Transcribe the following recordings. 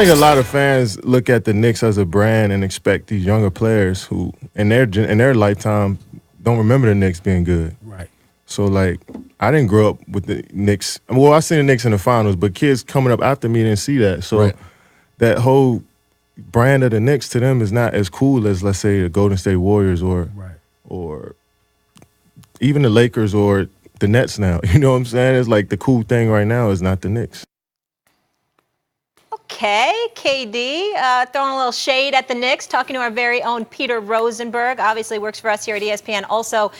think a lot of fans look at the Knicks as a brand and expect these younger players who, in their lifetime, don't remember the Knicks being good. Right. So, like, I didn't grow up with the Knicks. Well, I seen the Knicks in the finals, but kids coming up after me didn't see that. So, that whole brand of the Knicks to them is not as cool as, let's say, the Golden State Warriors or even the Lakers or the Nets now. You know what I'm saying? It's like the cool thing right now is not the Knicks. Okay, KD, throwing a little shade at the Knicks, talking to our very own Peter Rosenberg, obviously works for us here at ESPN, also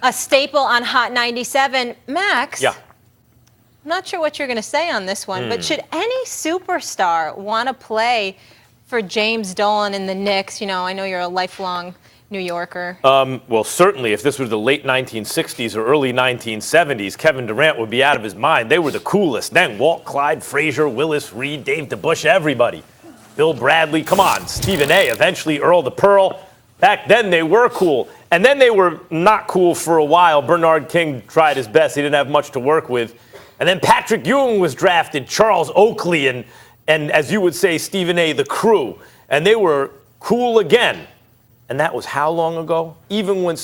a staple on Hot 97. Max, yeah. I'm not sure what you're going to say on this one, but should any superstar want to play for James Dolan and the Knicks? You know, I know you're a lifelong New Yorker. Well, certainly, if this was the late 1960s or early 1970s, Kevin Durant would be out of his mind. They were the coolest then. Walt, Clyde, Frazier, Willis, Reed, Dave DeBusch, everybody. Bill Bradley, come on, Stephen A., eventually Earl the Pearl. Back then, they were cool. And then they were not cool for a while. Bernard King tried his best. He didn't have much to work with. And then Patrick Ewing was drafted, Charles Oakley, and as you would say, Stephen A., the crew. And they were cool again. And that was how long ago? Even when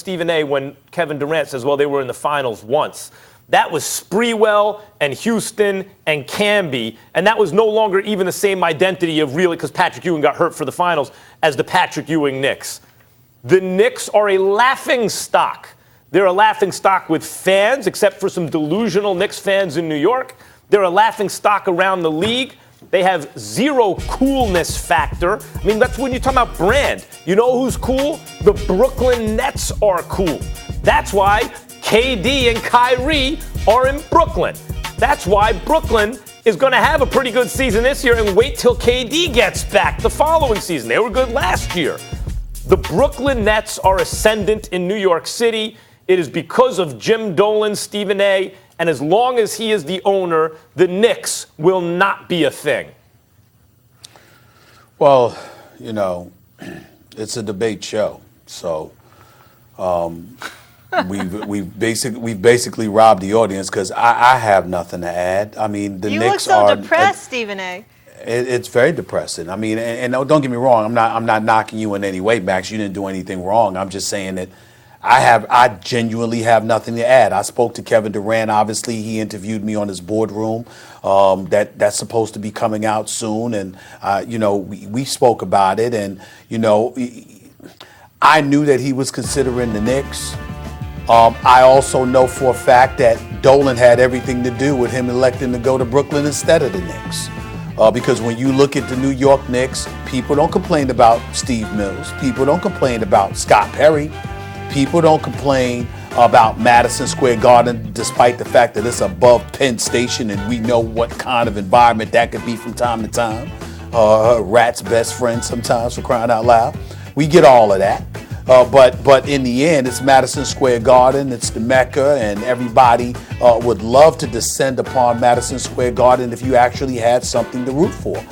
Kevin Durant says, well, they were in the finals once. That was Sprewell and Houston and Camby. And that was no longer even the same identity of really, because Patrick Ewing got hurt for the finals, as the Patrick Ewing Knicks. The Knicks are a laughing stock. They're a laughing stock with fans, except for some delusional Knicks fans in New York. They're a laughing stock around the league. They have zero coolness factor. I mean, that's when you're talking about brand. You know who's cool? The Brooklyn Nets are cool. That's why KD and Kyrie are in Brooklyn. That's why Brooklyn is going to have a pretty good season this year, and wait till KD gets back the following season. They were good last year. The Brooklyn Nets are ascendant in New York City. It is because of Jim Dolan, Stephen A., and as long as he is the owner, the Knicks will not be a thing. Well, you know, it's a debate show, so we've basically robbed the audience because I have nothing to add. I mean, the Knicks are. You look so depressed, Stephen A. It's very depressing. I mean, and don't get me wrong. I'm not knocking you in any way, Max. You didn't do anything wrong. I'm just saying that I genuinely have nothing to add. I spoke to Kevin Durant. Obviously, he interviewed me on his boardroom. That's supposed to be coming out soon, and you know, we spoke about it, and you know, I knew that he was considering the Knicks. I also know for a fact that Dolan had everything to do with him electing to go to Brooklyn instead of the Knicks. Because when you look at the New York Knicks, people don't complain about Steve Mills. People don't complain about Scott Perry. People don't complain about Madison Square Garden, despite the fact that it's above Penn Station and we know what kind of environment that could be from time to time. Rat's best friend sometimes, for crying out loud. We get all of that. But in the end, it's Madison Square Garden, it's the Mecca, and everybody would love to descend upon Madison Square Garden if you actually had something to root for.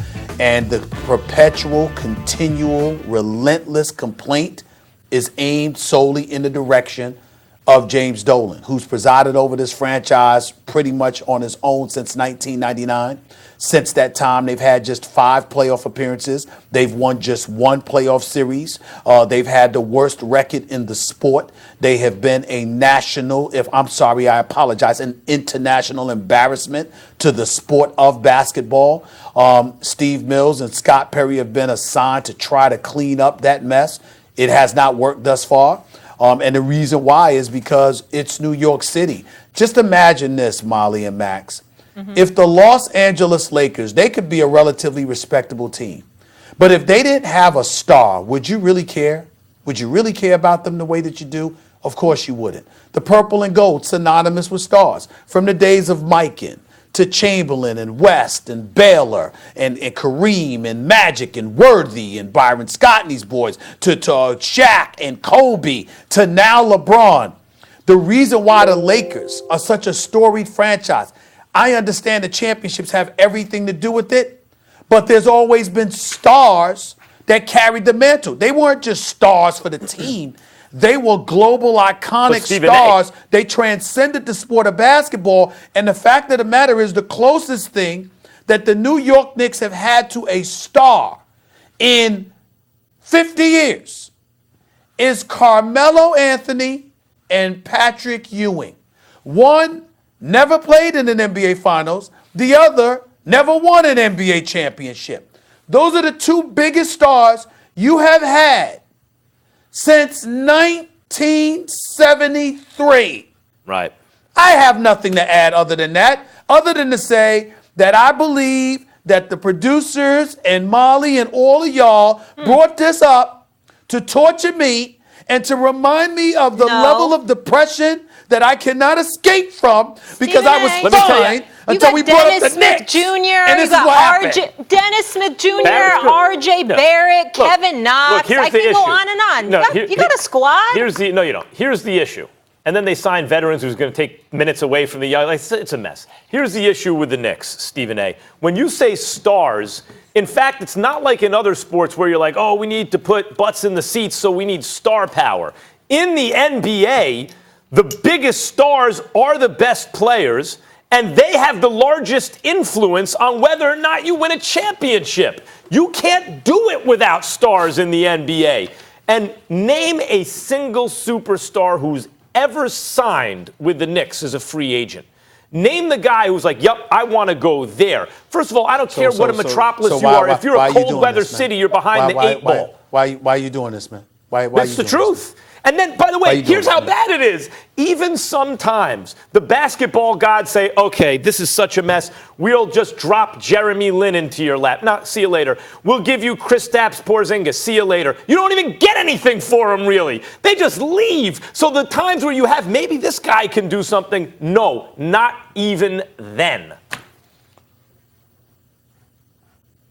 And the perpetual, continual, relentless complaint is aimed solely in the direction of James Dolan, who's presided over this franchise pretty much on his own since 1999. Since that time, they've had just 5 playoff appearances. They've won just 1 playoff series. They've had the worst record in the sport. They have been a an international embarrassment to the sport of basketball. Steve Mills and Scott Perry have been assigned to try to clean up that mess. It has not worked thus far. And the reason why is because it's New York City. Just imagine this, Molly and Max. Mm-hmm. If the Los Angeles Lakers, they could be a relatively respectable team. But if they didn't have a star, would you really care? Would you really care about them the way that you do? Of course you wouldn't. The purple and gold, synonymous with stars. From the days of Mikan to Chamberlain and West and Baylor and Kareem and Magic and Worthy and Byron Scott and these boys to Shaq and Kobe to now LeBron. The reason why the Lakers are such a storied franchise, I understand the championships have everything to do with it, but there's always been stars that carried the mantle. They weren't just stars for the team. They were global, iconic stars. They transcended the sport of basketball. And the fact of the matter is the closest thing that the New York Knicks have had to a star in 50 years is Carmelo Anthony and Patrick Ewing. One never played in an NBA Finals. The other never won an NBA championship. Those are the two biggest stars you have had since 1973. Right. I have nothing to add other than that, other than to say that I believe that the producers and Molly and all of y'all brought this up to torture me and to remind me of the level of depression that I cannot escape from because I was fine until we brought up the Knicks. Jr., and this is what happened. Dennis Smith Jr., R.J. Barrett, Kevin Knox. Look, I can go on and on. You got a squad? No, you don't. Here's the issue. And then they sign veterans who's going to take minutes away from the young. It's a mess. Here's the issue with the Knicks, Stephen A. When you say stars, in fact, it's not like in other sports where you're like, oh, we need to put butts in the seats, so we need star power. In the NBA, the biggest stars are the best players, and they have the largest influence on whether or not you win a championship. You can't do it without stars in the NBA. And name a single superstar who's ever signed with the Knicks as a free agent. Name the guy who's like, yep, I want to go there. First of all, I don't care what a metropolis you are. If you're a cold weather city, you're behind the 8 ball. Why are you doing this, man? That's the truth. And then, by the way, here's how bad it is. Even sometimes the basketball gods say, okay, this is such a mess. We'll just drop Jeremy Lin into your lap. No, see you later. We'll give you Kristaps Porzingis. See you later. You don't even get anything for him, really. They just leave. So the times where you have maybe this guy can do something, no, not even then.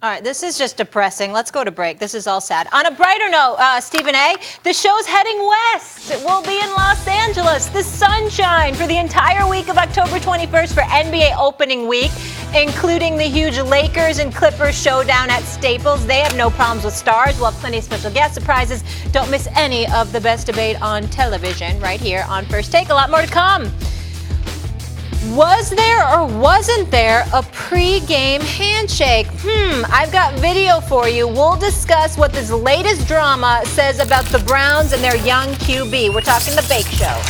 All right, this is just depressing. Let's go to break. This is all sad. On a brighter note, Stephen A., the show's heading west. It will be in Los Angeles. The sunshine for the entire week of October 21st for NBA opening week, including the huge Lakers and Clippers showdown at Staples. They have no problems with stars. We'll have plenty of special guest surprises. Don't miss any of the best debate on television right here on First Take. A lot more to come. Was there or wasn't there a pre-game handshake? I've got video for you. We'll discuss what this latest drama says about the Browns and their young QB. We're talking The Bake Show.